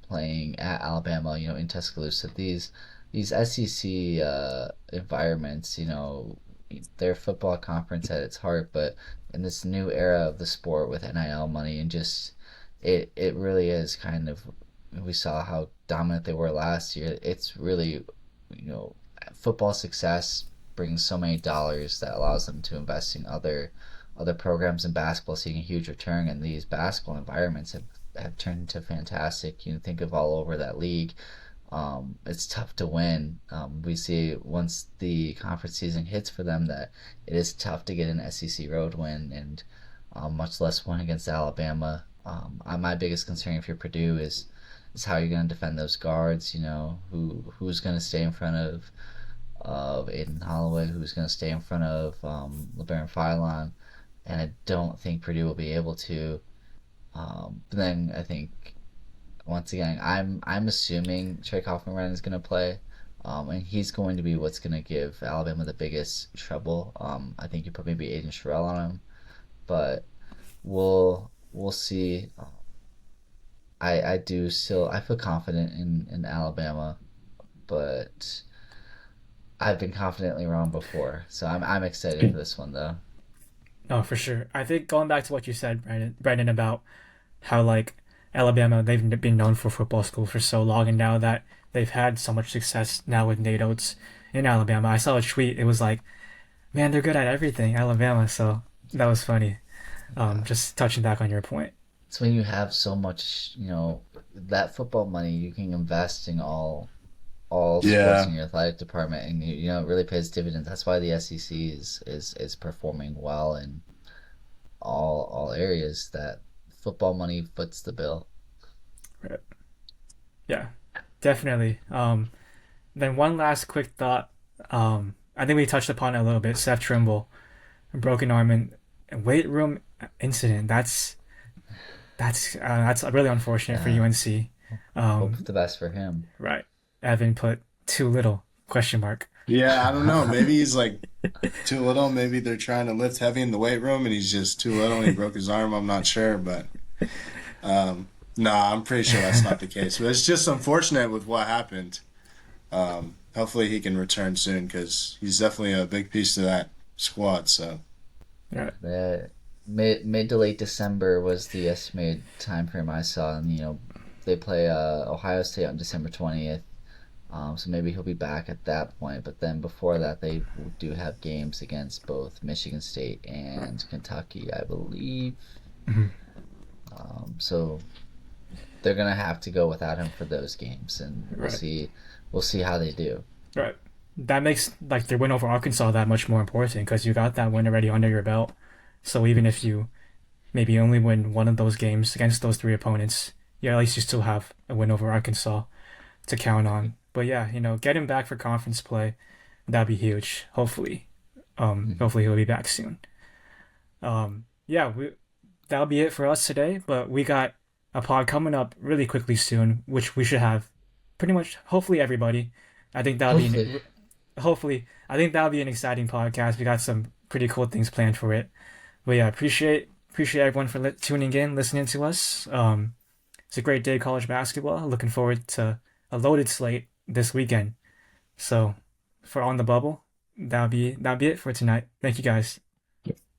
playing at Alabama, in Tuscaloosa, these SEC environments, their football conference at its heart, but in this new era of the sport with NIL money and just it really is kind of, we saw how dominant they were last year. It's really, you know, football success brings so many dollars that allows them to invest in other programs in basketball, seeing a huge return. And these basketball environments have turned into fantastic. You think of all over that league. It's tough to win. We see once the conference season hits for them that it is tough to get an SEC road win, and much less one against Alabama. My biggest concern if you're Purdue is how you're going to defend those guards. Who's going to stay in front of Aiden Holloway, who's going to stay in front of LeBaron Philon, and I don't think Purdue will be able to. But then I think once again, I'm assuming Trey Kaufman is going to play, and he's going to be what's going to give Alabama the biggest trouble. I think you put maybe Aiden Sherrill on him, but we'll see. I do still I feel confident in Alabama, but I've been confidently wrong before, so I'm excited for this one though. Oh, for sure. I think going back to what you said, Brandon, about how like Alabama, they've been known for football school for so long, and now that they've had so much success now with Nate Oates in Alabama, I saw a tweet. It was like, man, they're good at everything, Alabama. So that was funny. Just touching back on your point. It's when you have so much, that football money you can invest in all sports Yeah. in your athletic department, and it really pays dividends. That's why the SEC is performing well in all areas. That football money foots the bill. Right. Yeah, definitely. Then one last quick thought. I think we touched upon it a little bit. Seth Trimble, a broken arm and weight room incident. That's really unfortunate for Yeah, UNC. hope Um, the best for him. right. Evan put too little question mark. Yeah, I don't know. Maybe he's like too little. Maybe they're trying to lift heavy in the weight room and he's just too little and he broke his arm. I'm not sure, but I'm pretty sure that's not the case. But it's just unfortunate with what happened. Hopefully he can return soon because he's definitely a big piece to that squad. So, Right. The mid to late December was the estimated time frame I saw, and they play Ohio State on December 20th. So maybe he'll be back at that point. But then before that, they do have games against both Michigan State and Kentucky, I believe. Mhm. So they're gonna have to go without him for those games, and we'll Right. see. We'll see how they do. Right. That makes like their win over Arkansas that much more important because you got that win already under your belt. So even if you maybe only win one of those games against those three opponents, yeah, at least you still have a win over Arkansas to count on. But yeah, get him back for conference play, that'd be huge. Hopefully, Mhm. hopefully he'll be back soon. Yeah, that'll be it for us today. But we got a pod coming up really quickly soon, which we should have pretty much, hopefully everybody. I think that'll be Hopefully, hopefully I think that'll be an exciting podcast. We got some pretty cool things planned for it. But yeah, appreciate everyone for tuning in, listening to us. It's a great day of college basketball. Looking forward to a loaded slate this weekend. So for On the Bubble, that'll be it for tonight. Thank you guys.